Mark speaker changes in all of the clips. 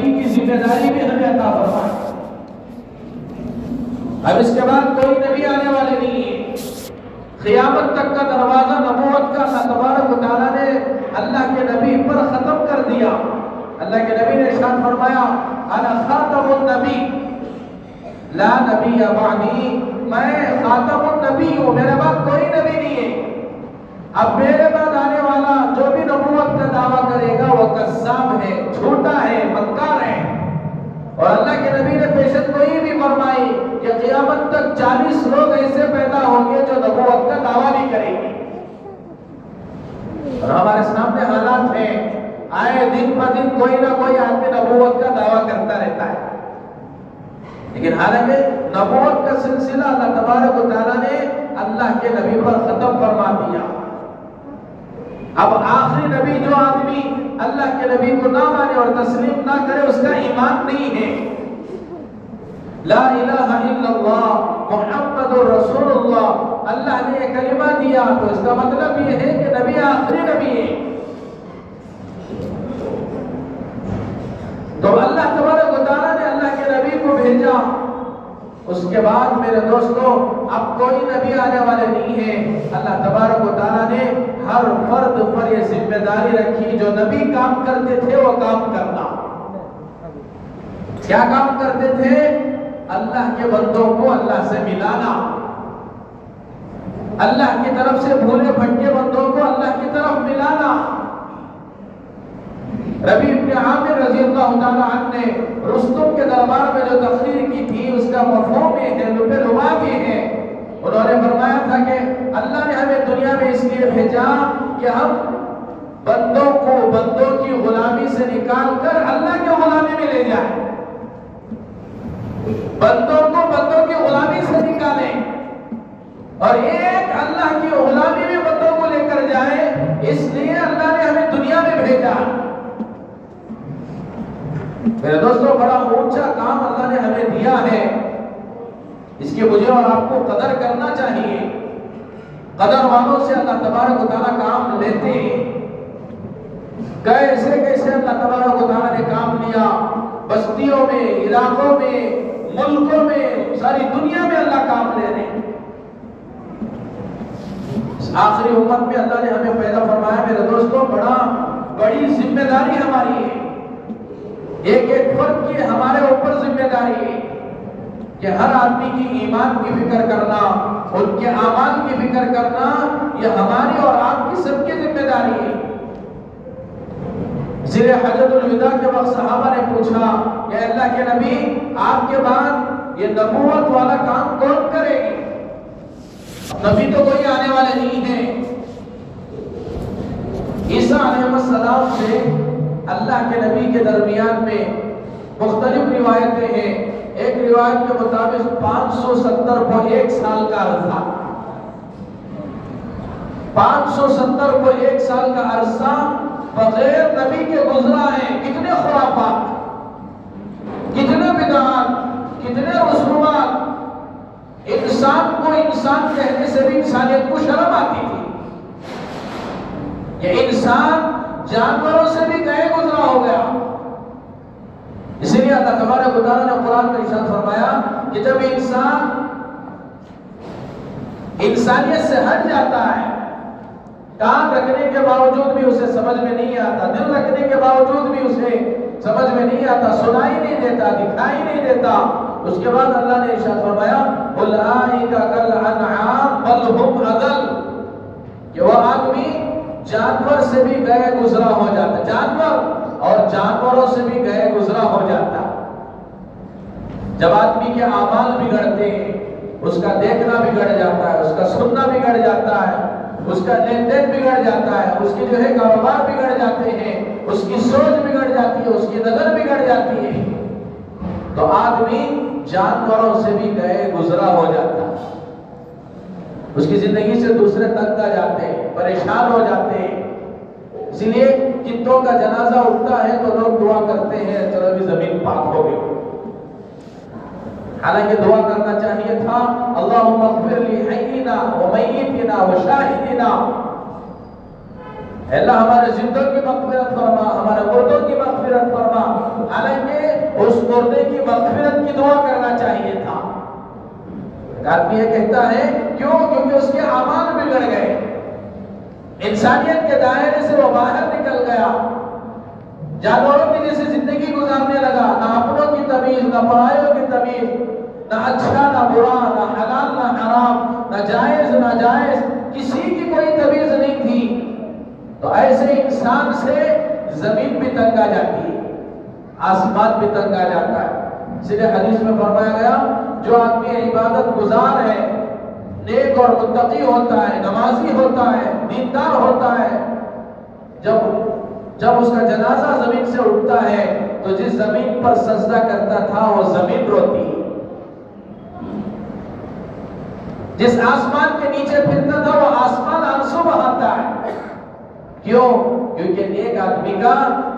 Speaker 1: نبی کی ذمہ داری بھی ہمیں عطا فرمائے۔ اب اس کے بعد کوئی نبی آنے والے نہیں ہے، قیامت تک کا دروازہ نبوت کا اللہ تبارک و تعالیٰ نے اللہ کے نبی پر ختم کر دیا۔ اللہ کے نبی نے ارشاد فرمایا انا خاتم النبی لا نبی بعدی، میں خاتم النبی ہوں، میرے بعد کوئی نبی نہیں ہے۔ اب میرے بعد آنے والا جو بھی نبوت کا دعویٰ کرے گا وہ کذاب ہے، جھوٹا ہے، مکار ہے۔ اور اللہ کے نبی نے پیشن گوئی بھی فرمائی کہ قیامت تک 40 لوگ ایسے پیدا ہوں گے جو نبوت کا دعویٰ بھی کریں گے۔ اور ہمارے سامنے حالات ہیں، آئے دن پر دن کوئی نہ کوئی آدمی نبوت کا دعویٰ کرتا رہتا ہے، لیکن حالانکہ نبوت کا سلسلہ اللہ تبارک و تعالیٰ نے اللہ کے نبی پر ختم فرما دیا۔ اب آخری نبی جو آدمی اللہ کے نبی کو نہ مانے اور تسلیم نہ کرے اس کا ایمان نہیں ہے۔ لا الہ الا اللہ محمد رسول اللہ، اللہ نے یہ کلمہ دیا تو اس کا مطلب یہ ہے کہ نبی آخری نبی ہے۔ تو اللہ تبارک و تعالیٰ نے اللہ کے نبی کو بھیجا، اس کے بعد میرے دوستو اب کوئی نبی آنے والے نہیں ہے۔ اللہ تبارک و تعالیٰ نے ہر فرد پر یہ ذمہ داری رکھی، جو نبی کام کرتے تھے وہ کام کرنا۔ کیا کام کرتے تھے؟ اللہ کے بندوں کو اللہ سے ملانا، اللہ کی طرف سے بھولے بھٹکے بندوں کو اللہ کی طرف ملانا۔ ربیع بن عامر رضی اللہ تعالیٰ عنہ نے رستم کے دربار میں جو تقریر کی تھی اس کا مفہوم یہ ہے، لب لباب یہ ہے، انہوں نے فرمایا تھا کہ اللہ نے ہمیں دنیا میں اس لیے بھیجا کہ ہم بندوں کو بندوں کی غلامی سے نکال کر اللہ کی غلامی میں لے جائیں، بندوں کو بندوں کی غلامی سے نکالیں اور ایک اللہ کی غلامی میں بندوں کو لے کر جائیں۔ اس لیے اللہ نے ہمیں دنیا میں بھیجا۔ میرے دوستو بڑا اونچا کام اللہ نے ہمیں دیا ہے، اس کی مجھے اور آپ کو قدر کرنا چاہیے۔ قدر والوں سے اللہ تبارک و تعالیٰ کام لیتے ہیں۔ کیسے کیسے اللہ تبارک و تعالیٰ نے کام لیا، بستیوں میں، علاقوں میں، ملکوں میں، ساری دنیا میں اللہ کام لے رہے ہیں۔ اس آخری امت میں اللہ نے ہمیں پیدا فرمایا۔ میرے دوستو بڑی ذمہ داری ہماری ہے، ایک ایک فرد کی ہمارے اوپر ذمہ داری ہے کہ ہر آدمی کی ایمان کی فکر کرنا، ان کے اعمال کی فکر کرنا، یہ ہماری اور آپ کی سب کی ذمہ داری ہے۔ زیر حجۃ الوداع کے وقت صحابہ نے پوچھا کہ اللہ کے نبی آپ کے بعد یہ نبوت والا کام کون کرے گی؟ نبی تو کوئی آنے والے نہیں ہے۔ عیسیٰ علیہ السلام سے اللہ کے نبی کے درمیان میں مختلف روایتیں ہیں۔ ایک روایت کے مطابق 570 کو 1 سال کا عرصہ، 570 کو 1 سال کا عرصہ بغیر نبی کے گزرا ہے۔ کتنے خرافات، کتنے بدعات، کتنے رسومات، انسان کو انسان کہنے سے بھی انسانیت کو شرم آتی تھی۔ یہ انسان جانوروں سے بھی گئے گزرا ہو گیا۔ اسی لیے اللہ تبارک و تعالیٰ نے قرآن میں ارشاد فرمایا کہ جب انسان انسانیت سے ہٹ جاتا ہے، کان رکھنے کے باوجود بھی اسے سمجھ میں نہیں آتا، دل رکھنے کے باوجود بھی اسے سمجھ میں نہیں آتا، سنائی نہیں دیتا، دکھائی نہیں دیتا، اس کے بعد اللہ نے ارشاد فرمایا اولئک کالانعام بل هم اضل، کہ وہ آدمی جانور سے بھی گئے گزرا ہو جاتا، جانور اور جانوروں سے بھی گئے گزرا ہو جاتا۔ جب آدمی کے اعمال بگڑتے ہیں، اس کا دیکھنا بگڑ جاتا ہے، اس کا سننا بگڑ جاتا ہے، اس کا لین دین بگڑ جاتا ہے، اس کی جو ہے کاروبار بگڑ جاتے ہیں، اس کی سوچ بگڑ جاتی ہے، اس کی نظر بگڑ جاتی ہے، تو آدمی جانوروں سے بھی گئے گزرا ہو جاتا ہے۔ اس کی زندگی سے دوسرے تنگ آ جاتے ہیں، پریشان ہو جاتے ہیں۔ اسی لیے کتوں کا جنازہ اٹھتا ہے تو لوگ دعا کرتے ہیں چلو بھی زمین پاک ہو گئی، حالانکہ دعا کرنا چاہیے تھا اللہم اغفر لی حینا و میتنا و شاہدنا، اللہ ہمارے زندوں کی مغفرت فرما، ہمارے مردوں کی مغفرت فرما۔ حالانکہ اس مردے کی مغفرت کی دعا کرنا چاہیے تھا۔ آدمی یہ کہتا ہے کیوں؟ کیونکہ اس کے اعمال بگڑ گئے، انسانیت کے دائرے سے وہ باہر نکل گیا، جانوروں کی جیسے زندگی گزارنے لگا، نہ اپنوں کی تمیز، نہ پرائیوں کی تمیز، نہ اچھا نہ برا، نہ حلال نہ حرام، نہ جائز نہ جائز، کسی کی کوئی تمیز نہیں تھی۔ تو ایسے انسان سے زمین بھی تنگ آ جاتی ہے، آسمان بھی تنگ آ جاتا ہے۔ اس لیے حدیث میں فرمایا گیا جو آدمی عبادت گزار ہے، نیک اور متقی ہوتا ہے، نمازی ہوتا ہے، دیندار ہوتا ہے، جب اس کا جنازہ زمین سے اٹھتا ہے تو جس زمین پر سجدہ کرتا تھا وہ زمین روتی ہے، جس آسمان کے نیچے پھرتا تھا وہ آسمان آنسو بہاتا ہے۔ کیوں؟ کیونکہ نیک آدمی کا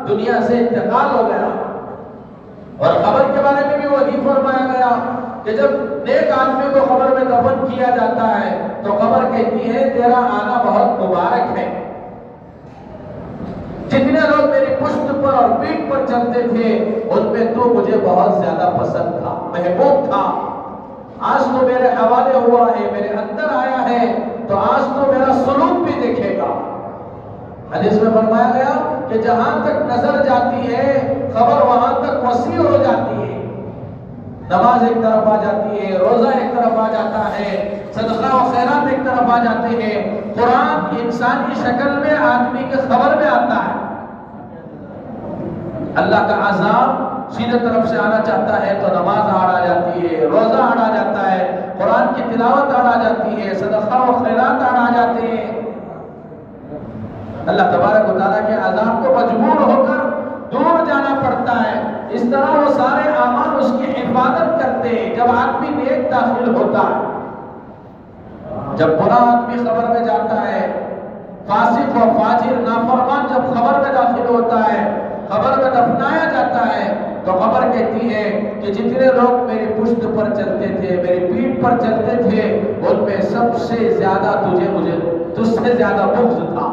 Speaker 1: دنیا سے انتقال ہو گیا۔ اور قبر کے بارے میں بھی وہی فرمایا گیا کہ جب نیک آدمی کو قبر میں دفن کیا جاتا ہے تو قبر کہتی ہے تیرا آنا بہت مبارک ہے، جتنے لوگ میری پشت پر اور پیٹھ پر چلتے تھے ان میں تو مجھے بہت زیادہ پسند تھا، محبوب تھا، آج تو میرے حوالے ہوا ہے، میرے اندر آیا ہے، تو آج تو میرا سلوک بھی دیکھے گا۔ حدیث میں فرمایا گیا کہ جہاں تک نظر جاتی ہے خبر وہاں تک وسیع ہو جاتی ہے، نماز ایک طرف آ جاتی ہے، روزہ ایک طرف آ جاتا ہے، صدقہ و خیرات ایک طرف آ جاتے ہیں، قرآن انسانی شکل میں آدمی کے خبر میں آتا ہے۔ اللہ کا عذاب سیدھے طرف سے آنا چاہتا ہے تو نماز آڑ آ جاتی ہے، روزہ آڑ آ جاتا ہے، قرآن کی تلاوت آڑ آ جاتی ہے، صدقہ و خیرات آڑ آ جاتے ہیں۔ اللہ تبارک و تعالیٰ کے عذاب کو مجبور ہو کر دور جانا پڑتا ہے۔ اس طرح وہ سارے اعمال اس کی حفاظت کرتے ہیں جب آدمی نیک داخل ہوتا ہے۔ جب برا آدمی قبر میں جاتا ہے، فاسق و فاجر نافرمان جب قبر میں داخل ہوتا ہے، قبر میں دفنایا جاتا ہے تو قبر کہتی ہے کہ جتنے لوگ میری پشت پر چلتے تھے، میری پیٹھ پر چلتے تھے، ان میں سب سے زیادہ تجھ سے زیادہ بغض تھا،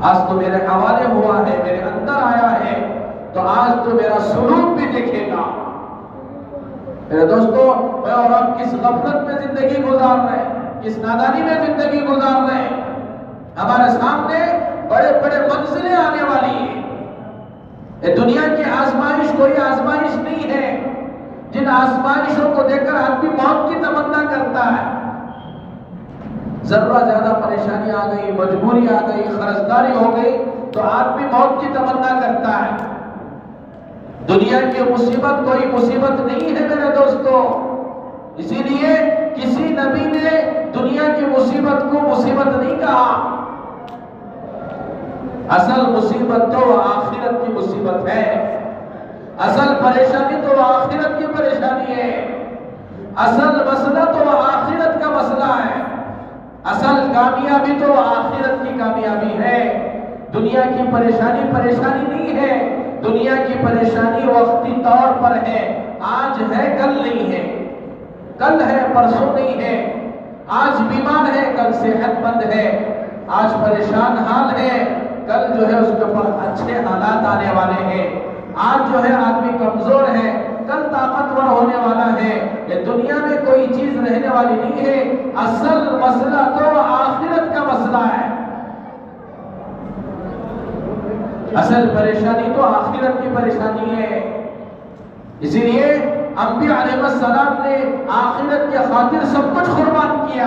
Speaker 1: آج تو میرے حوالے ہوا ہے، میرے اندر آیا ہے، تو آج تو میرا سلوک بھی دیکھے گا۔ میرے دوستو، میں اور آپ کس غفلت میں زندگی گزار رہے ہیں، کس نادانی میں زندگی گزار رہے ہیں۔ ہمارے سامنے بڑے بڑے منزلیں آنے والی ہیں۔ یہ دنیا کی آزمائش کوئی آزمائش نہیں ہے جن آزمائشوں کو دیکھ کر آدمی موت کی تمنا کرتا ہے۔ ذرہ زیادہ پریشانی آ گئی، مجبوری آ گئی، قرضداری ہو گئی تو آدمی موت کی تمنا کرتا ہے۔ دنیا کی مصیبت کوئی مصیبت نہیں ہے میرے دوستو، اسی لیے کسی نبی نے دنیا کی مصیبت کو مصیبت نہیں کہا۔ اصل مصیبت تو آخرت کی مصیبت ہے، اصل پریشانی تو آخرت کی پریشانی ہے، اصل مسئلہ تو آخرت کا مسئلہ ہے، اصل کامیابی تو آخرت کی کامیابی ہے۔ دنیا کی پریشانی پریشانی نہیں ہے، دنیا کی پریشانی وقتی طور پر ہے، آج ہے کل نہیں ہے، کل ہے پرسوں نہیں ہے، آج بیمار ہے کل صحت مند ہے، آج پریشان حال ہے کل جو ہے اس کے اوپر اچھے حالات آنے والے ہیں، آج جو ہے آدمی کمزور ہے کل طاقتور ہونے والا ہے۔ یہ دنیا میں کوئی چیز رہنے والی نہیں ہے، اصل مسئلہ تو آخرت کا مسئلہ ہے، اصل پریشانی تو آخرت کی پریشانی ہے۔ اسی لیے انبیاء علیہ السلام نے آخرت کے خاطر سب کچھ قربان کیا،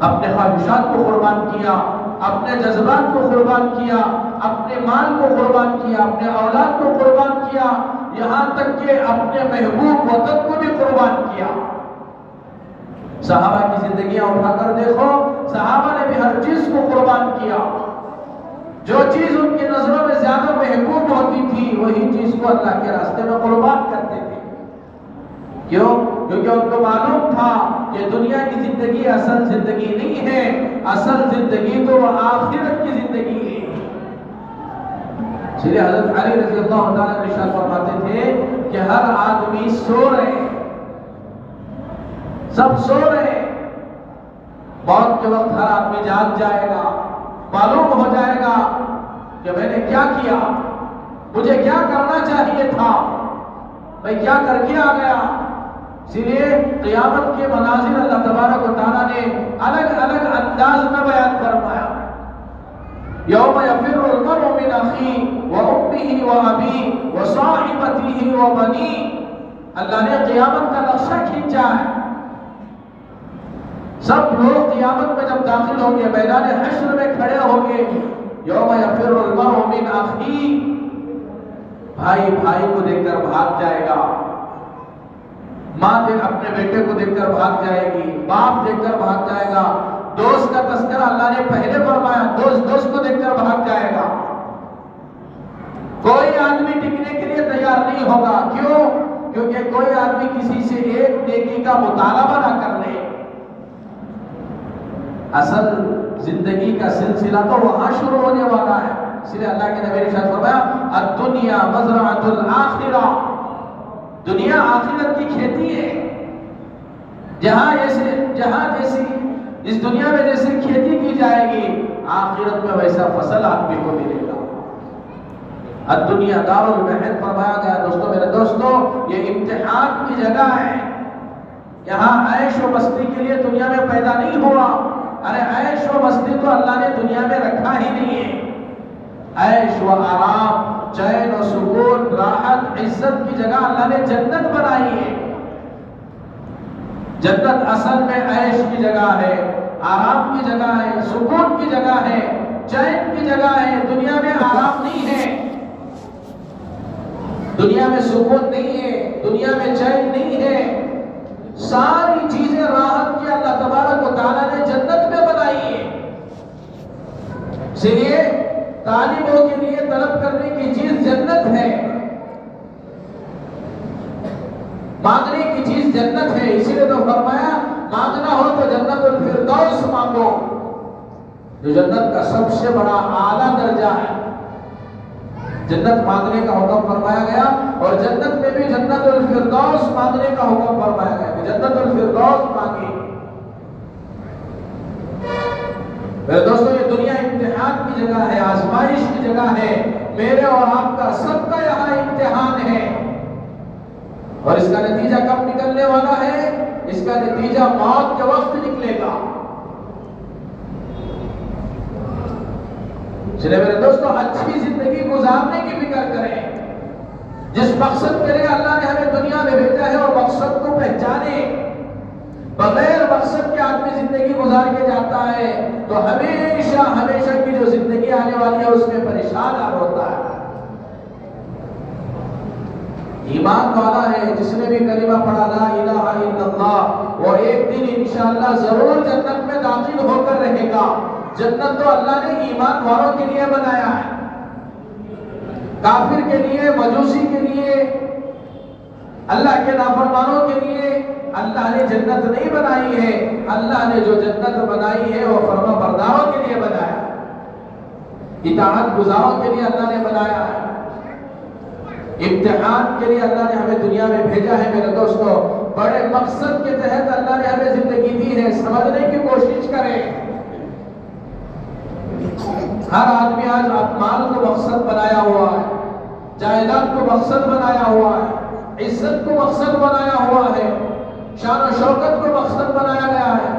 Speaker 1: اپنے خواہشات کو قربان کیا، اپنے جذبات کو قربان کیا، اپنے مال کو قربان کیا، اپنے اولاد کو قربان کیا، یہاں تک کہ اپنے محبوب وطن کو بھی قربان کیا۔ صحابہ کی زندگیاں اٹھا کر دیکھو، صحابہ نے بھی ہر چیز کو قربان کیا، جو چیز ان کی نظروں میں زیادہ محبوب ہوتی تھی وہی چیز کو اللہ کے راستے میں قربان کرتے تھے۔ کیوں؟ کیونکہ ان کو معلوم تھا کہ دنیا کی زندگی اصل زندگی نہیں ہے، اصل زندگی تو آخرت کی زندگی ہے۔ اس لیے حضرت علی رضی اللہ تعالیٰ ارشاد فرماتے تھے کہ ہر آدمی سو رہے، سب سو رہے، موت کے وقت ہر آدمی جاگ جائے گا، معلوم ہو جائے گا کہ میں نے کیا کیا، مجھے کیا کرنا چاہیے تھا، میں کیا کر کے آ گیا۔ اسی لیے قیامت کے مناظر اللہ تبارک و تعالیٰ نے الگ الگ انداز میں بیان فرمایا۔ یوم یفر المرء من اخیہ وامہ وابیہ وصاحبتہ وبنیہ، اللہ نے قیامت کا نقشہ کھینچا ہے۔ سب لوگ قیامت میں جب داخل ہوں گے، میدان حشر میں کھڑے ہوں گے، یوم یفر المرء من اخیہ، بھائی بھائی کو دیکھ کر بھاگ جائے گا، ماں اپنے بیٹے کو دیکھ کر بھاگ جائے گی، باپ دیکھ کر بھاگ جائے گا۔ دوست کا تذکرہ اللہ نے پہلے فرمایا، دوست دوست کو دیکھ کر بھاگ جائے گا۔ کوئی آدمی ٹکنے کے لیے تیار نہیں ہوگا، کیوں؟ کیونکہ کوئی آدمی کسی سے ایک نیکی کا مطالبہ نہ کر لے۔ اصل زندگی کا سلسلہ تو وہاں شروع ہونے والا ہے۔ اس لیے اللہ کے نبی نے ارشاد فرمایا، الدنیا مزرعۃ الآخرہ، دنیا آخرت کی کھیتی ہے۔ جہاں جیسی اس دنیا میں جیسے کھیتی کی جائے گی، آخرت میں ویسا فصل آدمی کو ملے گا۔ الدنیا دار المحن فرمایا گیا۔ دوستو، میرے دوستو، یہ امتحان کی جگہ ہے۔ یہاں عیش و مستی کے لیے دنیا میں پیدا نہیں ہوا۔ ارے عیش و مستی تو اللہ نے دنیا میں رکھا ہی نہیں ہے۔ عیش و آرام، چین و سکون، راحت، عزت کی جگہ اللہ نے جنت بنائی ہے۔ جنت اصل میں عیش کی جگہ ہے، آرام کی جگہ ہے، سکون کی جگہ ہے، چین کی جگہ ہے۔ دنیا میں آرام نہیں ہے، دنیا میں سکون نہیں ہے، دنیا میں چین نہیں ہے۔ ساری چیزیں راحت کی اللہ تبارک و تعالیٰ نے جنت میں بنائی ہے۔ اس لیے طالبوں کے لیے طلب کرنے کی چیز جنت ہے، مانگنے کی چیز جنت ہے۔ اسی لیے تو فرمایا، مانگنا ہو تو جنت الفردوس مانگو، جو جنت کا سب سے بڑا اعلیٰ درجہ ہے۔ جنت مانگنے کا حکم فرمایا گیا، اور جنت میں بھی جنت الفردوس مانگنے کا حکم فرمایا گیا کہ جنت الفردوس مانگے۔ میرے دوستو، یہ دنیا امتحان کی جگہ ہے، آزمائش کی جگہ ہے۔ میرے اور آپ کا سب کا یہاں امتحان ہے، اور اس کا نتیجہ کب نکلنے والا ہے؟ اس کا نتیجہ موت کے وقت نکلے گا۔ چلے میرے دوستو، اچھی زندگی گزارنے کی فکر کریں۔ جس مقصد کے لیے اللہ نے ہمیں دنیا میں بھیجا ہے، اور مقصد کو پہچانے۔ بغیر مقصد کے آدمی زندگی گزار کے جاتا ہے تو ہمیشہ ہمیشہ کی جو زندگی آنے والی ہے اس میں پریشان ہوتا ہے۔ ایمان والا ہے، جس نے بھی کلمہ پڑھا لا الہ الا اللہ، وہ ایک دن انشاءاللہ ضرور جنت میں داخل ہو کر رہے گا۔ جنت تو اللہ نے ایمان والوں کے لیے بنایا ہے، کافر کے لیے، مجوسی کے لیے، اللہ کے نافرمانوں کے لیے اللہ نے جنت نہیں بنائی ہے۔ اللہ نے جو جنت بنائی ہے وہ فرما برداروں کے لیے بنایا ہے، اطاعت گزاروں کے لیے اللہ نے بنایا ہے۔ امتحان کے لیے اللہ نے ہمیں دنیا میں بھیجا ہے۔ میرے دوستو، بڑے مقصد کے تحت اللہ نے ہمیں زندگی دی ہے، سمجھنے کی کوشش کریں۔ ہر آدمی آج مال کو مقصد بنایا ہوا ہے، جائیداد کو مقصد بنایا ہوا ہے، عزت کو مقصد بنایا ہوا ہے، شان و شوکت کو مقصد بنایا گیا ہے۔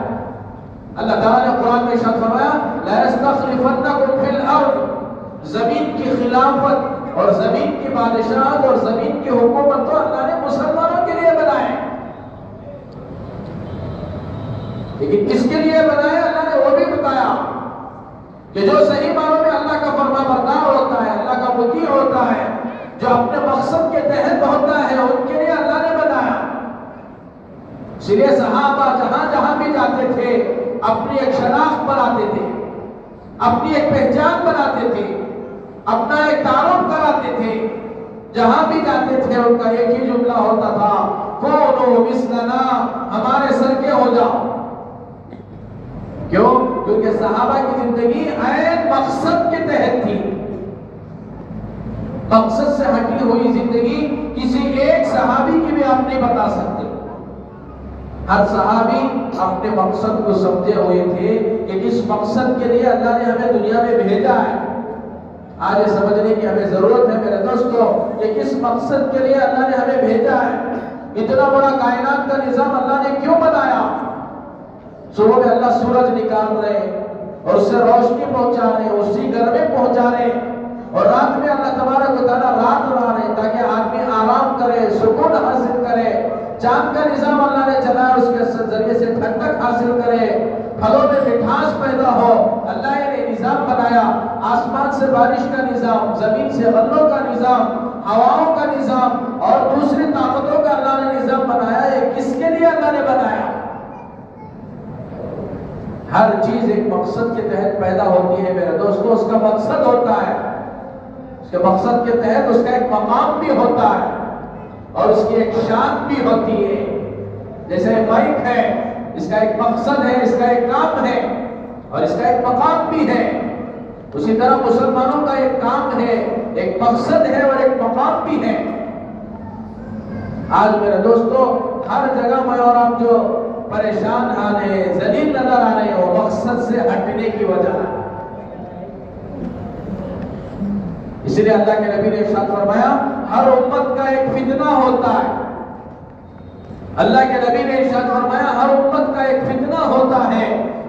Speaker 1: اللہ تعالیٰ نے قرآن میں ارشاد فرمایا، لَيَسْتَخْلِفَنَّكُمْ فِي الْأَرْضِ، زمین کی خلافت اور زمین کی بادشاہت اور زمین کی حکومت تو اللہ نے مسلمانوں کے لیے بنائے، لیکن کس کے لیے بنائے اللہ نے وہ بھی بتایا کہ جو صحیح معنوں میں اللہ کا فرما بردار ہوتا ہے، اللہ کا مطیع ہوتا ہے، جو اپنے مقصد کے تحت ہوتا ہے، ان کے لیے اللہ نے بنایا۔ اس لیے صحابہ جہاں جہاں بھی جاتے تھے اپنی ایک شناخت بناتے تھے، اپنی ایک پہچان بناتے تھے، اپنا ایک تعارف کراتے تھے۔ جہاں بھی جاتے تھے ان کا ایک ہی جملہ ہوتا تھا، کونوا مثلنا، ہمارے سر کے ہو جاؤ۔ کیوں؟ کیونکہ صحابہ کی زندگی عین مقصد کے تحت تھی۔ مقصد سے ہٹی ہوئی زندگی کسی ایک صحابی کی بھی آپ نہیں بتا سکتے۔ ہر صحابی اپنے مقصد کو سمجھے ہوئے تھے کہ کس مقصد کے لیے اللہ نے ہمیں دنیا میں بھیجا ہے۔ آج یہ سمجھنے کی ہمیں ضرورت ہے میرے دوستو کہ کس مقصد کے لیے اللہ نے ہمیں بھیجا ہے۔ اتنا بڑا کائنات کا نظام اللہ نے کیوں بنایا؟ صبح میں اللہ سورج نکال رہے اور اس سے روشنی پہنچا رہے، اسی گھر میں پہنچا رہے، اور رات میں اللہ تبارک و تعالیٰ رات لا رہے تاکہ آدمی آرام کرے، سکون حاصل کرے۔ چاند کا نظام اللہ نے چلایا، اس کے ذریعے سے ٹھنڈک حاصل کرے، پھلوں میں مٹھاس پیدا ہو۔ اللہ نے نظام بنایا، آسمان سے بارش کا نظام، زمین سے غلوں کا نظام، ہواؤں کا نظام اور دوسری طاقتوں کا اللہ نے نظام بنایا۔ یہ کس کے لیے اللہ نے بنایا؟ ہر چیز ایک مقصد کے تحت پیدا ہوتی ہے میرے دوستو، اس کا مقصد ہوتا ہے، اس کے مقصد کے تحت اس کا ایک مقام بھی ہوتا ہے اور اس کی ایک شان بھی ہوتی ہے۔ جیسے مائک ہے، اس کا ایک مقصد ہے، اس کا ایک کام ہے اور اس کا ایک مقام بھی ہے۔ اسی طرح مسلمانوں کا ایک کام ہے، ایک مقصد ہے اور ایک مقام بھی ہے۔ آج میرے دوستو ہر جگہ میں اور آپ جو پریشان آ رہے ہیں، ذلیل نظر آ رہے ہیں، وہ مقصد سے ہٹنے کی وجہ ہے۔ اس لیے اللہ کے نبی نے ارشاد فرمایا ہر امت کا ایک فتنہ ہوتا ہے۔ اللہ کے نبی نے ارشاد فرمایا ہر امت کا ایک فتنہ ہوتا ہے،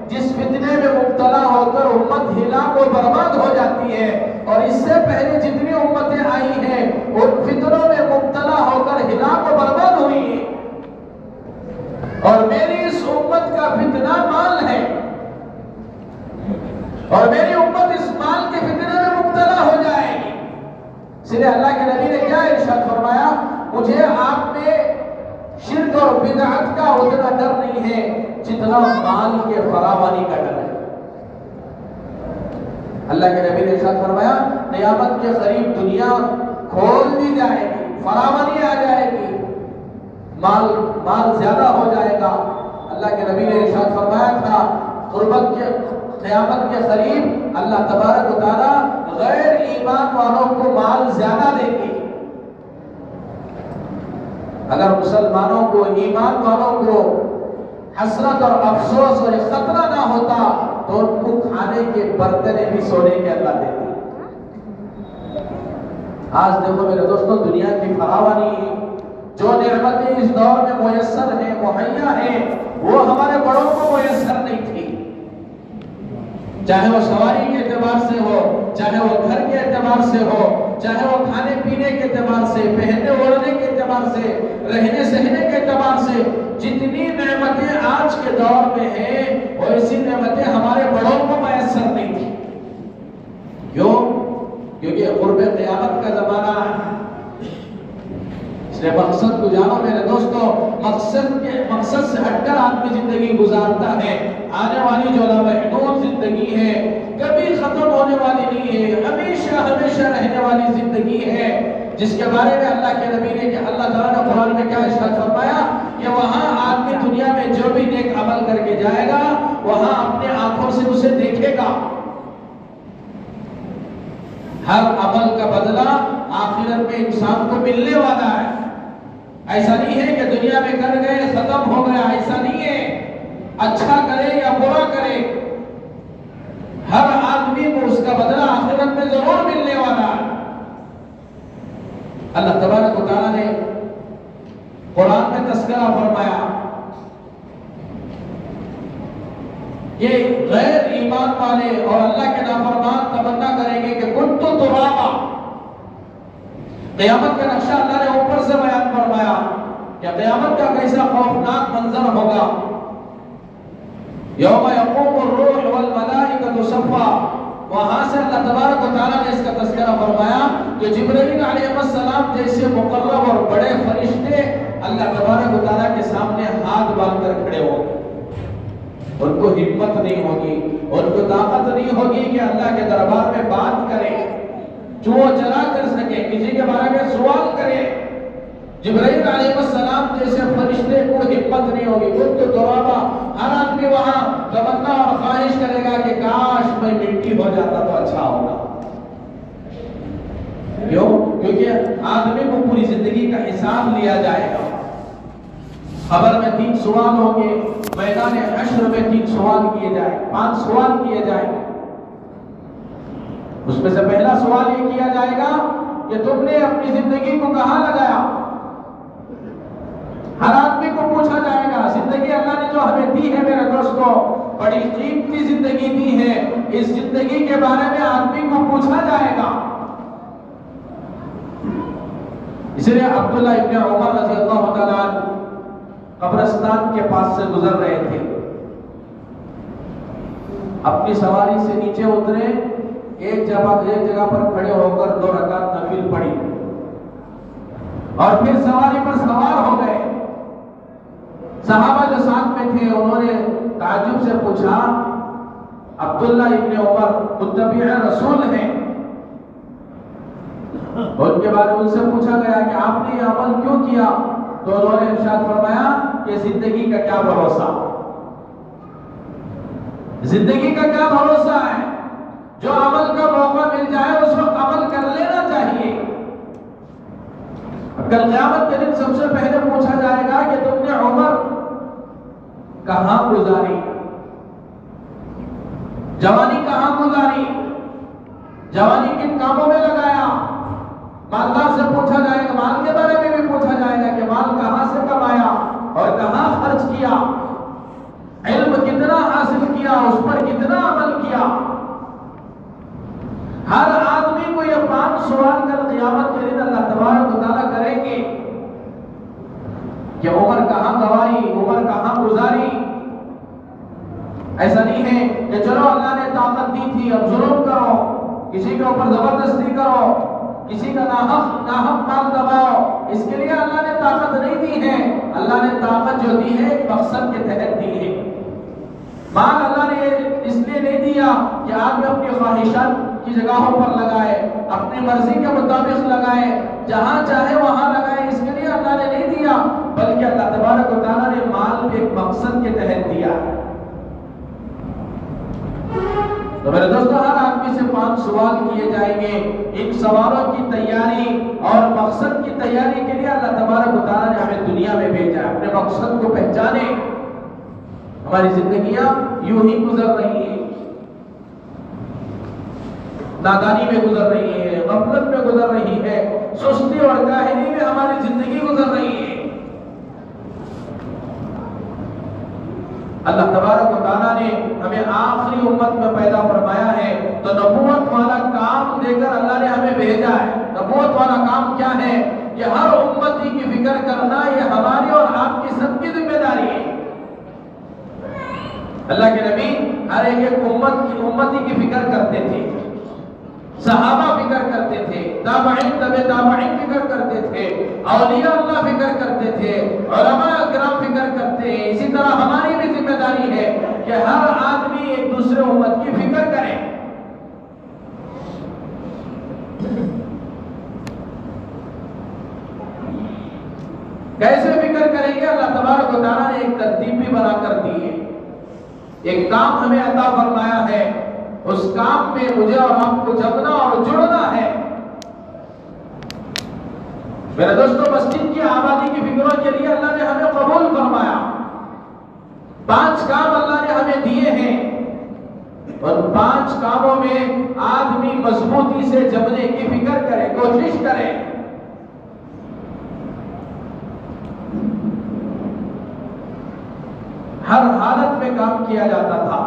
Speaker 1: جس فتنے میں مبتلا ہو کر امت ہلاک و برباد ہو جاتی ہے، اور اس سے پہلے جتنی امتیں آئی ہیں ان فتنوں میں مبتلا ہو کر ہلاک و برباد ہوئی ہیں، اور میری اس امت کا فتنہ مال ہے، اور میری امت اس مال کے فتنے میں مبتلا ہو جائے گی۔ اس لیے اللہ کے نبی نے کیا ارشاد فرمایا؟ مجھے آپ میں شرک اور بدعت کا اتنا ڈر نہیں ہے جتنا مال کے فراوانی کا ڈر ہے۔ اللہ کے نبی نے ارشاد فرمایا قیامت کے قریب دنیا کھول دی جائے گی، فراوانی آ جائے گی، مال زیادہ ہو جائے گا۔ اللہ کے نبی نے ارشاد فرمایا تھا قیامت کے قریب اللہ تبارک و تعالی غیر ایمان والوں کو مال زیادہ دیں گے۔ اگر مسلمانوں کو، ایمان والوں کو حسرت اور افسوس اور خطرہ نہ ہوتا تو ان کو کھانے کے برتنیں بھی سونے کے اللہ دیتے۔ آج دیکھو میرے دوستوں دنیا کی فراوانی جو نعمتیں اس دور میں میسر ہیں، مہیا ہیں، وہ ہمارے بڑوں کو میسر نہیں تھی، چاہے وہ سواری کے اعتبار سے ہو، چاہے وہ گھر کے اعتبار سے ہو، چاہے وہ کھانے پینے کے اعتبار سے، پہننے اوڑھنے کے اعتبار سے، رہنے سہنے کے اعتبار سے، جتنی نعمتیں آج کے دور میں ہیں وہ ایسی نعمتیں ہمارے بڑوں کو میسر نہیں تھی۔ کیوں؟ کیونکہ قرب قیامت کا زمانہ ہے۔ اس لیے مقصد کو جانو میرے دوستو، مقصد سے ہٹ کر آدمی زندگی گزارتا ہے، آنے والی جو لامحدود زندگی ہے کبھی ختم ہونے والی نہیں ہے، ہمیشہ ہمیشہ رہنے والی زندگی ہے، جس کے بارے میں اللہ کے نبی نے کہ اللہ تعالیٰ نے قرآن میں کیا ارشاد فرمایا کہ وہاں آدمی دنیا میں جو بھی نیک عمل کر کے جائے گا وہاں اپنے آنکھوں سے اسے دیکھے گا۔ ہر عمل کا بدلہ آخرت میں انسان کو ملنے والا ہے۔ ایسا نہیں ہے کہ دنیا میں کر گئے ختم ہو گیا، ایسا نہیں ہے، اچھا کرے یا برا کرے ہر آدمی کو اس کا بدلہ آخرت میں ضرور ملنے والا ہے۔ اللہ تبارک و تعالیٰ نے قرآن میں تذکرہ فرمایا کہ غیر ایمان والے اور اللہ کے نافرمان تمنا کریں گے کہ کنت ترابا۔ قیامت کا نقشہ اللہ نے اوپر سے بیان فرمایا کہ قیامت کا کیسا خوفناک منظر ہوگا۔ یوم یقوم الروح والملائکۃ صفا، وہاں سے اللہ تبارک و تعالیٰ نے اس کا تذکرہ فرمایا کہ جبرائیل علیہ السلام جیسے مقرب اور بڑے فرشتے اللہ تبارک و تعالیٰ کے سامنے ہاتھ باندھ کر کھڑے ہوں گے۔ ان کو ہمت نہیں ہوگی، ان کو طاقت نہیں ہوگی کہ اللہ کے دربار میں بات کریں، چوہ چرا کر سکیں، کسی کے بارے میں سوال کریں۔ جبرائیل علیہ السلام جیسے فرشتے کو ہمت نہیں ہوگی، ان کو ترابا، ہر آدمی وہاں تمنا اور خواہش کرے گا کہ کاش میں مٹی ہو جاتا تو اچھا ہوگا۔ کیوں؟ کیونکہ آدمی کو پوری زندگی کا حساب لیا جائے گا۔ خبر میں 3 سوال ہوں گے، میدان حشر میں 3 سوال کیے جائیں، 5 سوال کیے جائیں گے۔ اس میں سے پہلا سوال یہ کیا جائے گا کہ تم نے اپنی زندگی کو کہاں لگایا؟ ہر آدمی کو پوچھا جائے گا۔ زندگی اللہ نے جو ہمیں دی ہے میرے دوستو، بڑی قیمتی زندگی دی ہے، اس زندگی کے بارے میں آدمی کو پوچھا جائے گا۔ اس لیے عبداللہ ابن عمر رضی اللہ تعالیٰ عنہ قبرستان کے پاس سے گزر رہے تھے، اپنی سواری سے نیچے اترے، ایک جگہ پر کھڑے ہو کر 2 رکعت نفل پڑھی اور پھر سواری پر سوار ہو گئے۔ صحابہ جو ساتھ میں تھے انہوں نے تعجب سے پوچھا، عبداللہ ابن عمر متبع رسول ہیں، ان کے بارے میں ان سے پوچھا گیا کہ آپ نے یہ عمل کیوں کیا؟ تو انہوں نے ارشاد فرمایا کہ زندگی کا کیا بھروسہ، زندگی کا کیا بھروسہ ہے، جو عمل کا موقع مل جائے اس وقت عمل کر لینا چاہیے۔ کل قیامت کے دن سب سے پہلے پوچھا جائے گا کہ تم نے عمر کہاں گزاری، جوانی کہاں گزاری، جوانی کن کاموں میں لگایا؟ مالدار سے پوچھا جائے گا، مال کے بارے میں بھی پوچھا جائے گا کہ مال کہاں سے کمایا اور کہاں خرچ کیا، علم کتنا حاصل کیا، اس پر کتنا عمل کیا۔ ہر آدمی کو یہ 5 سوال کل قیامت کے دن اللہ تبارک و تعالیٰ کریں گے کہ عمر کہاں گوائی، عمر کہاں گزاری۔ ایسا نہیں ہے کہ چلو اللہ نے طاقت دی تھی اب ظلم کرو، کسی کے اوپر زبردستی کرو، کسی کا ناحق مال دباؤ، اس کے لیے اللہ نے طاقت نہیں دی ہے۔ اللہ نے طاقت جو دی ہے ایک مقصد کے تحت دی ہے۔ مال اللہ نے اس لیے نہیں دیا کہ آدمی اپنی خواہشات کی جگہوں پر لگائے، اپنی مرضی کے مطابق لگائے، جہاں چاہے وہاں لگائے، اس کے لیے اللہ نے نہیں دیا، بلکہ اللہ تبارک و تعالیٰ نے مال بھی ایک مقصد کے تحت دیا۔ تو میرے دوستو ہر آدمی سے 5 سوال کیے جائیں گے۔ ان سوالوں کی تیاری اور مقصد کی تیاری کے لیے اللہ تبارک و تعالیٰ نے ہمیں دنیا میں بھیجا ہے۔ اپنے مقصد کو پہچانے۔ ہماری زندگیاں یوں ہی گزر رہی ہیں، نادانی میں گزر رہی ہے، غفلت میں گزر رہی ہے، سستی اور کاہلی میں ہماری زندگی گزر رہی ہے۔ اللہ تبارک و تعالیٰ نے ہمیں آخری امت میں پیدا فرمایا ہے، تو نبوت والا کام دے کر اللہ نے ہمیں بھیجا ہے۔ نبوت والا کام کیا ہے؟ کہ ہر امتی کی فکر کرنا یہ ہماری اور آپ کی سب کی ذمہ داری ہے۔ اللہ کے نبی ہر ایک امتی کی فکر کرتے تھے، صحابہ فکر کرتے تھے، تابعین تابعین فکر کرتے تھے، اولیاء اللہ فکر کرتے تھے، علماء کرام فکر کرتے ہیں۔ اسی طرح ہماری بھی ذمہ داری ہے کہ ہر آدمی ایک دوسرے امت کی فکر کرے۔ کیسے فکر کریں گے؟ اللہ تبارک و تعالیٰ نے ایک ترتیب بھی بنا کر دی ہے، ایک کام ہمیں عطا فرمایا ہے، اس کام میں مجھے اور آپ کو جمنا اور جڑنا ہے۔ میرے دوستو مسجد کی آبادی کی فکروں کے لیے اللہ نے ہمیں قبول فرمایا۔ 5 کام اللہ نے ہمیں دیے ہیں، اور 5 کاموں میں آدمی مضبوطی سے جمنے کی فکر کرے، کوشش کرے۔ ہر حالت میں کام کیا جاتا تھا،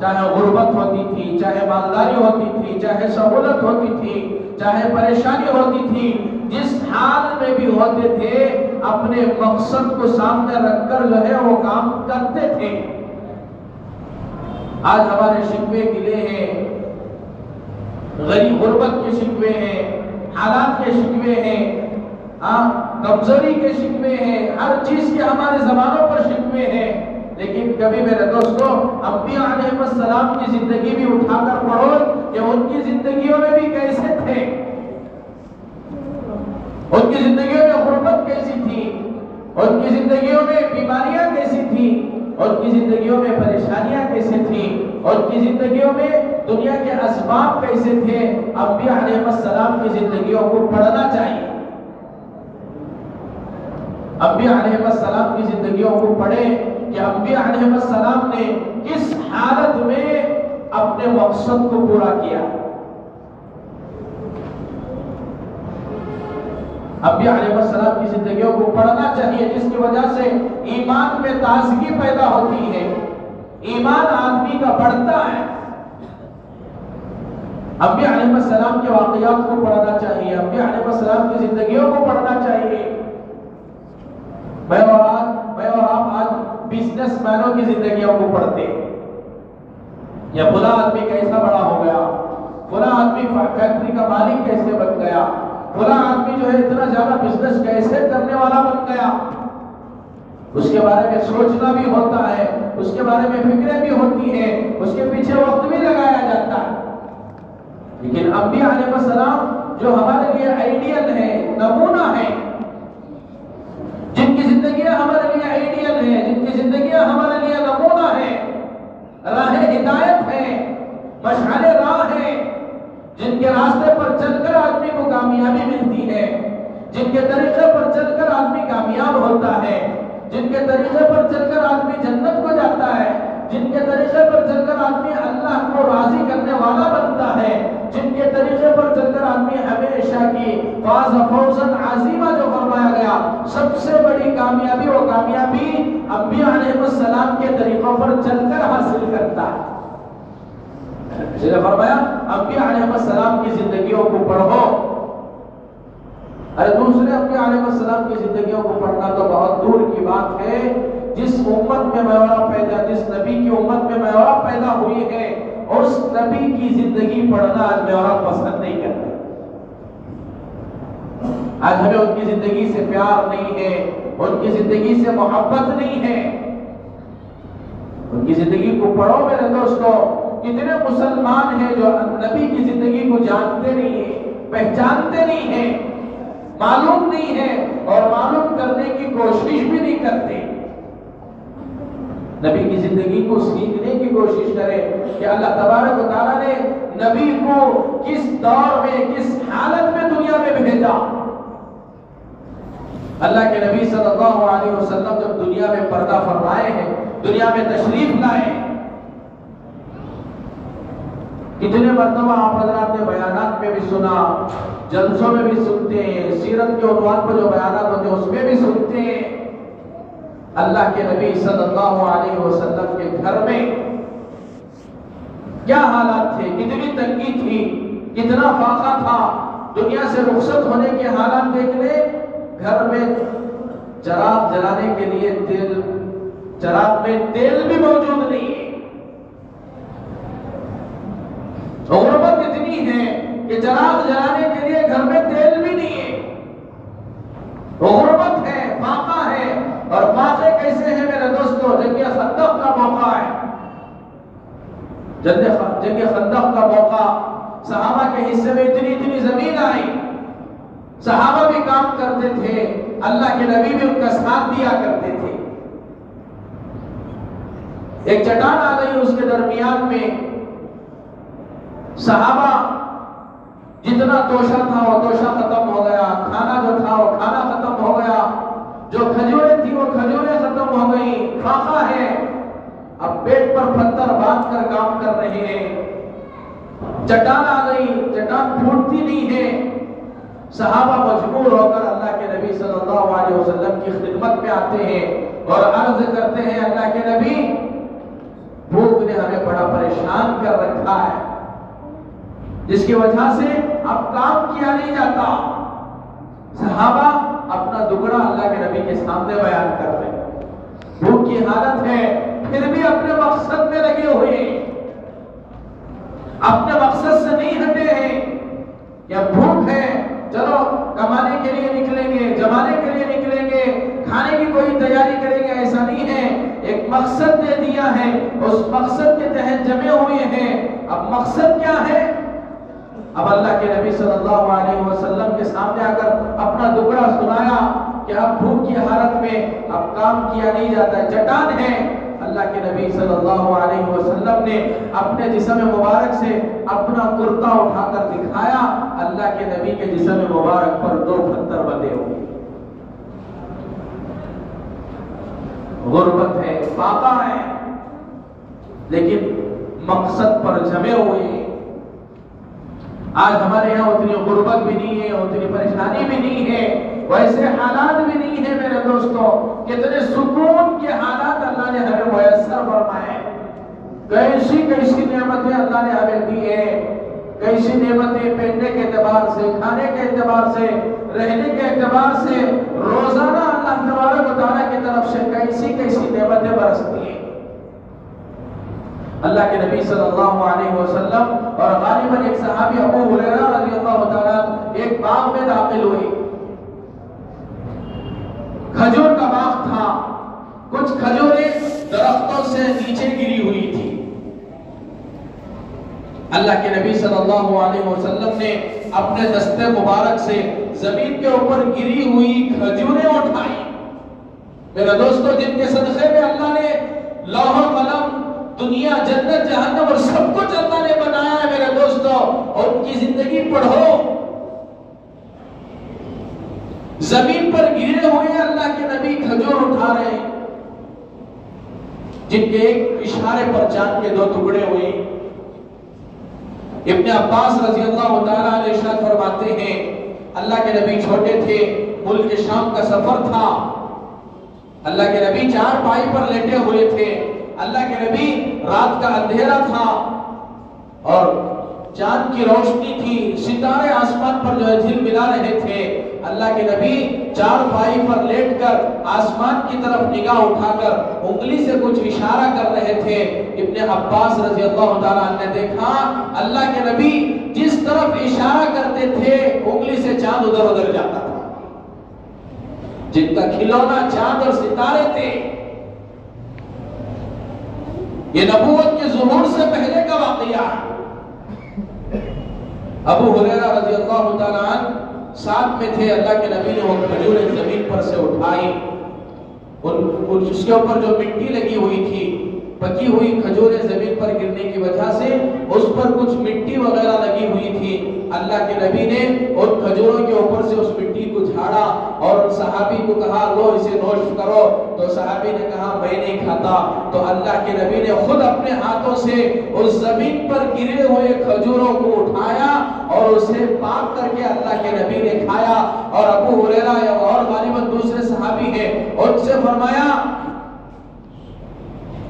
Speaker 1: چاہے غربت ہوتی تھی، چاہے مالداری ہوتی تھی، چاہے سہولت ہوتی تھی، چاہے پریشانی ہوتی تھی، جس حال میں بھی ہوتے تھے اپنے مقصد کو سامنے رکھ کر جو ہے وہ کام کرتے تھے۔ آج ہمارے شکوے گلے ہیں، غریب غربت کے شکوے ہیں، حالات کے شکوے ہیں، کمزوری کے شکوے ہیں، ہر چیز کے ہمارے زبانوں پر شکوے ہیں، لیکن کبھی میرے دوستو انبیاء علیہ السلام کی زندگی بھی اٹھا کر پڑھو کہ ان کی زندگیوں میں بھی کیسے تھے، ان کی زندگیوں میں غربت کیسی تھی، ان کی زندگیوں میں بیماریاں کیسی تھی، ان کی زندگیوں میں پریشانیاں کیسے تھیں، ان کی زندگیوں میں دنیا کے اسباب کیسے تھے۔ انبیاء علیہ السلام کی زندگیوں کو پڑھنا چاہیے۔ انبیاء علیہ السلام کی زندگیوں کو پڑھیں کہ انبیاء علیہ السلام نے کس حالت میں اپنے مقصد کو پورا کیا. انبیاء علیہ السلام کی زندگیوں کو پڑھنا چاہیے، جس کی وجہ سے ایمان میں تازگی پیدا ہوتی ہے، ایمان آدمی کا بڑھتا ہے. انبیاء علیہ السلام کے واقعات کو پڑھنا چاہیے، انبیاء علیہ السلام کی زندگیوں کو پڑھنا چاہیے. میں اور آپ آج بزنس مینوں کی زندگیوں کو پڑھتے ہیں، یا فلاں آدمی کیسا بڑا ہو گیا، فلاں آدمی فیکٹری کا مالک کیسے بن گیا، فلاں آدمی جو ہے اتنا زیادہ بزنس کیسے کرنے والا بن گیا. اس کے بارے میں سوچنا بھی ہوتا ہے، اس کے بارے میں فکریں بھی ہوتی ہیں، اس کے پیچھے وقت بھی لگایا جاتا ہے. لیکن انبیاء علیہ السلام جو ہمارے لیے آئیڈیل ہے، نمونہ ہے، جن کی زندگیاں ہمارے لیے آئیڈیل ہے، جن کی زندگیاں ہمارے لیے نمونہ ہے، راہ ہدایت ہے، مشعل راہ ہے، جن کے راستے پر چل کر آدمی کو کامیابی ملتی ہے، جن کے طریقے پر چل کر آدمی کامیاب ہوتا ہے، جن کے طریقے پر چل کر آدمی جنت کو جاتا ہے، جن کے طریقے پر چل کر آدمی اللہ کو راضی کرنے والا بنتا ہے، جن کے طریقے پر چل کر آدمی ہمیشہ کی فاز فوزا عظیمہ جو فرمایا گیا، سب سے بڑی کامیابی وہ کامیابی انبیاء علیہ السلام کے طریقوں پر چل کر حاصل کرتا ہے. اس نے فرمایا انبیاء علیہ السلام کی زندگیوں کو پڑھو. ارے دوسرے انبیاء علیہ السلام کی زندگیوں کو پڑھنا تو بہت دور کی بات ہے. جس امت میں جس نبی کی امت میں میں پیدا ہوئی ہے، اس نبی کی زندگی پڑھنا آج میں پسند نہیں کرتا. آج ہمیں ان کی زندگی سے پیار نہیں ہے، ان کی زندگی سے محبت نہیں ہے. ان کی زندگی کو پڑھو میرے دوستو. کتنے مسلمان ہیں جو نبی کی زندگی کو جانتے نہیں ہیں، پہچانتے نہیں ہیں، معلوم نہیں ہے، اور معلوم کرنے کی کوشش بھی نہیں کرتے. نبی کی زندگی کو سیکھنے کی کوشش کرے کہ اللہ تبارک و تعالیٰ نے نبی کو کس دور میں، کس حالت میں دنیا میں بھیجا. اللہ کے نبی صلی اللہ علیہ وسلم جب دنیا میں پردہ فرمائے ہیں، دنیا میں تشریف لائے، کتنے مرتبہ آپ حضرات نے بیانات میں بھی سنا، جلسوں میں بھی سنتے ہیں، سیرت کے عنوان پر جو بیانات ہوتے ہیں اس میں بھی سنتے ہیں. اللہ کے نبی صلی اللہ علیہ وسلم کے گھر میں کیا حالات تھے، کتنی تنگی تھی، کتنا فاقہ تھا. دنیا سے رخصت ہونے کے حالات دیکھ لیں. گھر میں چراغ جلانے کے لیے چراغ میں تیل بھی موجود نہیں ہے. غربت اتنی ہے کہ چراغ جلانے کے لیے گھر میں تیل بھی نہیں ہے. غربت ہے، فاقہ ہے. اور فاقے کیسے ہیں میرے دوستو؟ جنگ خندق کا موقع ہے. جنگ خندق کا موقع، صحابہ کے حصے میں اتنی زمین آئی. صحابہ بھی کام کرتے تھے، اللہ کے نبی بھی ان کا ساتھ دیا کرتے تھے. ایک چٹان آ گئی، اس کے درمیان میں صحابہ جتنا توشہ تھا وہ توشہ ختم ہو گیا، کھانا جو تھا وہ کھانا ختم ہو گیا، جو کھجوریں تھی وہ کھجوریں ختم ہو گئی. فاقہ ہے. اب پیٹ پر پتھر باندھ کر کام کر رہے ہیں. چٹان آ گئی، چٹان پھوٹتی نہیں ہے. صحابہ مجبور ہو کر اللہ کے نبی صلی اللہ علیہ وسلم کی خدمت میں آتے ہیں اور عرض کرتے ہیں، اللہ کے نبی بھوک نے ہمیں بڑا پریشان کر رکھا ہے، جس کی وجہ سے اب کام کیا نہیں جاتا. صحابہ اپنا دکڑا اللہ کے نبی کے سامنے بیان کر رہے ہیں. بھوک کی حالت ہے، پھر بھی اپنے مقصد میں لگے ہوئے ہیں، اپنے مقصد سے نہیں ہٹے ہیں. یا بھوک ہے، چلو کمانے کے لیے نکلیں گے، جمانے کے لیے نکلیں گے، کھانے کی کوئی تیاری کریں گے، ایسا نہیں ہے. ایک مقصد دے دیا ہے، اس مقصد کے تحت جمے ہوئے ہیں. اب مقصد کیا ہے؟ اب اللہ کے نبی صلی اللہ علیہ وسلم کے سامنے آ کر اپنا دکڑا سنایا کہ اب بھوک کی حالت میں اب کام کیا نہیں جاتا ہے، چٹان ہے. اللہ کے نبی صلی اللہ علیہ وسلم نے اپنے جسم مبارک سے اپنا کرتا اٹھا کر دکھایا. اللہ کے نبی کے جسم مبارک پر 2 پتھر بندھے ہوئے. غربت ہے، فاقہ ہے، لیکن مقصد پر جمے ہوئے ہیں۔ آج ہمارے یہاں اتنی غربت بھی نہیں ہے، اتنی پریشانی بھی نہیں ہے، ویسے حالات بھی نہیں ہے میرے دوستوں۔ کتنے سکون کے حالات اللہ نے ہمیں میسر فرمائے، کیسی کیسی نعمتیں اللہ نے ہمیں دی ہیں، کیسی نعمتیں پہننے کے اعتبار سے، کھانے کے اعتبار سے، رہنے کے اعتبار سے، روزانہ اللہ تبارک و تعالیٰ کی طرف سے کیسی کیسی نعمتیں برستی ہیں۔ اللہ کے نبی صلی اللہ علیہ وسلم اور غالباً ایک صحابی ابو ہریرہ رضی اللہ تعالیٰ ایک باغ میں داخل ہوئی، کھجور کا باغ تھا، کچھ کھجوریں درختوں سے نیچے گری ہوئی تھی۔ اللہ کے نبی صلی اللہ علیہ وسلم نے اپنے دستے مبارک سے زمین کے اوپر گری ہوئی کھجوریں اٹھائی۔ میرے دوستو، جن کے صدقے میں اللہ نے لوح و قلم، دنیا، جنت، جہنم اور سب کچھ اللہ نے بنایا ہے میرے دوستو، اور ان کی زندگی پڑھو، زمین پر گرے ہوئے اللہ کے نبی کھجور اٹھا رہے ہیں، جن کے ایک اشارے پر چاند کے 2 ٹکڑے ہوئے۔ ابن عباس رضی اللہ تعالیٰ عنہ ارشاد فرماتے ہیں، اللہ کے نبی چھوٹے تھے، ملک شام کا سفر تھا، اللہ کے نبی 4 پائی پر لیٹے ہوئے تھے، اللہ کے نبی رات کا اندھیرا تھا اور چاند کی روشنی تھی، ستارے آسمان پر جو ہے جھلملا رہے تھے۔ اللہ کے نبی 4 پائی پر لیٹ کر آسمان کی طرف نگاہ اٹھا کر انگلی سے کچھ اشارہ کر رہے تھے۔ ابن عباس رضی اللہ تعالیٰ عنہ نے دیکھا اللہ کے نبی جس طرف اشارہ کرتے تھے انگلی سے چاند ادھر ادھر جاتا تھا، جن کا کھلونا چاند اور ستارے تھے۔ یہ نبوت کے ظہور سے پہلے کا واقعہ ہے۔ ابو ہریرہ رضی اللہ تعالیٰ عنہ ساتھ میں تھے، اللہ کے نبی نے وہ کھجوریں زمین پر سے اٹھائی، اس کے اوپر جو مٹی لگی ہوئی تھی، پکی ہوئی کھجوریں زمین پر گرنے کی وجہ سے اس پر کچھ مٹی وغیرہ لگی ہوئی تھی۔ اللہ کے نبی نے ان کھجوروں کے اوپر سے اس مٹی کو جھاڑا اور صحابی کو کہا لو اسے نوش کرو، تو صحابی نے کہا میں نہیں کھاتا۔ تو اللہ کے نبی نے خود اپنے ہاتھوں سے اس زمین پر گرے ہوئے کھجوروں کو اٹھایا اور اسے پاک کر کے اللہ کے نبی نے کھایا۔ اور ابو ہریرہ اور غالباً دوسرے صحابی ہیں، ان سے فرمایا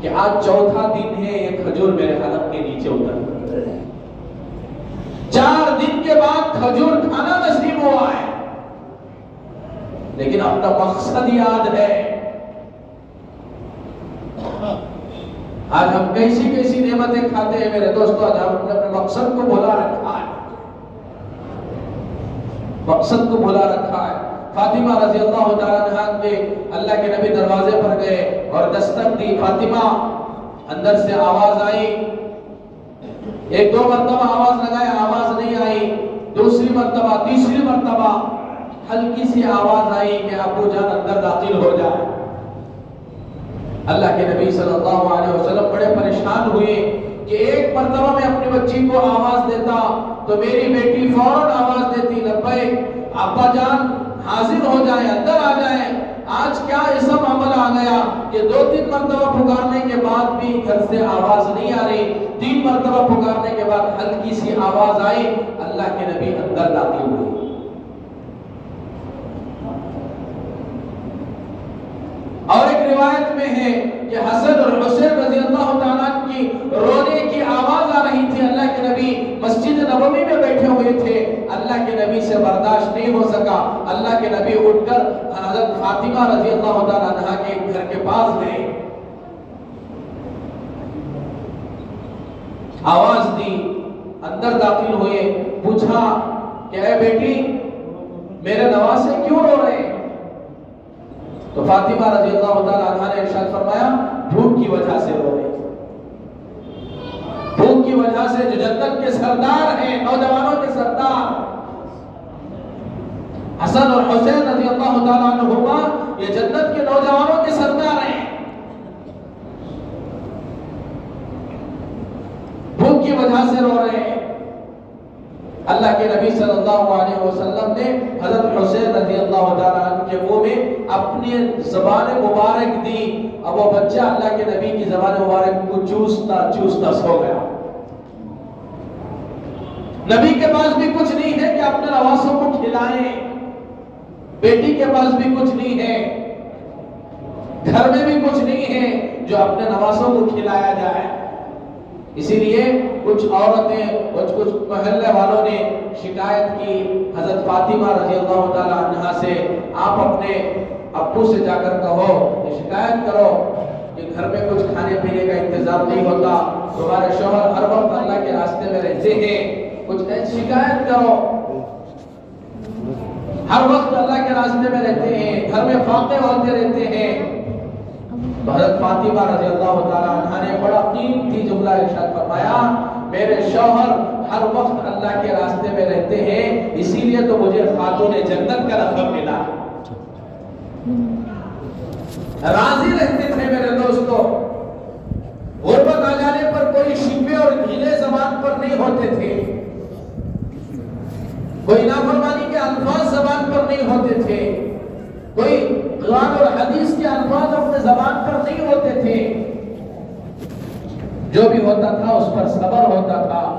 Speaker 1: کہ آج 4تھا دن ہے یہ کھجور میرے حلق کے نیچے اتر، 4 دن کے بعد کھجور کھانا نصیب ہوا ہے، لیکن اپنا مقصد یاد ہے۔ آج ہم کیسی کیسی نعمتیں کھاتے ہیں میرے دوستو، آج ہم نے اپنے مقصد کو بھلا رکھا ہے، مقصد کو بھلا رکھا ہے۔ فاطمہ رضی اللہ تعالیٰ عنہ کے اللہ کے نبی دروازے پر گئے اور دستک دی، فاطمہ، اندر سے آواز آئی، 1-2 مرتبہ آواز لگائے، آواز نہیں آئی، دوسری مرتبہ، تیسری مرتبہ ہلکی سی آواز آئی کہ ابو جان اندر داخل ہو جائے۔ اللہ کے نبی صلی اللہ علیہ وسلم بڑے پریشان ہوئے کہ ایک مرتبہ میں اپنی بچی کو آواز دیتا تو میری بیٹی فوراً آواز دیتی لبیک، ابا جان حاضر ہو جائے، اندر آ جائے۔ آج کیا ایسا معاملہ آ گیا کہ 2-3 مرتبہ پکارنے کے بعد بھی گھر سے آواز نہیں آ رہی، 3 مرتبہ پکارنے کے بعد ہلکی سی آواز آئی، اللہ کے نبی اندر داخل ہوئے۔ اور ایک روایت میں ہے کہ حسن اور حسین رضی اللہ تعالیٰ کی رونے کی آواز آ رہی تھی، اللہ کے نبی مسجد نبوی میں بیٹھے ہوئے تھے، اللہ کے نبی سے برداشت نہیں ہو سکا، اللہ کے نبی اٹھ کر حضرت فاطمہ رضی اللہ تعالیٰ عنہ کے گھر کے پاس گئے، آواز دی، اندر داخل ہوئے، پوچھا کہ اے بیٹی میرے نواسے کیوں رو رہے ہیں؟ تو فاطمہ رضی اللہ تعالیٰ عنہ نے ارشاد فرمایا بھوک کی وجہ سے رو رہے، بھوک کی وجہ سے، جو جنت کے سردار ہیں، نوجوانوں کے سردار حسن اور حسین رضی اللہ تعالیٰ عنہما، یہ جنت کے نوجوانوں کے سردار ہیں، بھوک کی وجہ سے رو رہے ہیں۔ اللہ کے نبی صلی اللہ علیہ وسلم نے حضرت حسین رضی اللہ تعالیٰ عنہ کے منہ میں اپنی زبان مبارک دی، اب وہ بچہ اللہ کے نبی کی زبان مبارک کو چوستا چوستا سو گیا۔ نبی کے پاس بھی کچھ نہیں ہے کہ اپنے نواسوں کو کھلائیں، بیٹی کے پاس بھی کچھ نہیں ہے، گھر میں بھی کچھ نہیں ہے جو اپنے نواسوں کو کھلایا جائے۔ اسی لیے کچھ عورتیں کچھ محلے والوں نے شکایت کی حضرت فاطمہ رضی اللہ تعالی عنہا سے، آپ اپنے ابو سے جا کر کہو، یہ شکایت کرو کہ گھر میں کچھ کھانے پینے کا انتظام نہیں ہوتا، تمہارے شوہر ہر وقت اللہ کے راستے میں رہتے ہیں، کچھ شکایت کرو، ہر وقت اللہ کے راستے میں رہتے ہیں، گھر میں فاقے ہوتے رہتے ہیں۔ حضرت فاطمہ رضی اللہ تعالی عنہا نے بڑا قیمتی جملہ ارشاد فرمایا، میرے شوہر ہر وقت اللہ کے راستے میں رہتے ہیں، اسی لیے تو مجھے خاتون جنت کا لقب ملا۔ راضی رہتے تھے میرے دوستو، غربت آ جانے پر کوئی شکوے اور گیلے زبان پر نہیں ہوتے تھے، کوئی نافرمانی کے الفاظ زبان پر نہیں ہوتے تھے، کوئی قرآن اور حدیث کے الفاظ اپنے زبان پر نہیں ہوتے تھے، جو بھی ہوتا تھا اس پر صبر ہوتا تھا۔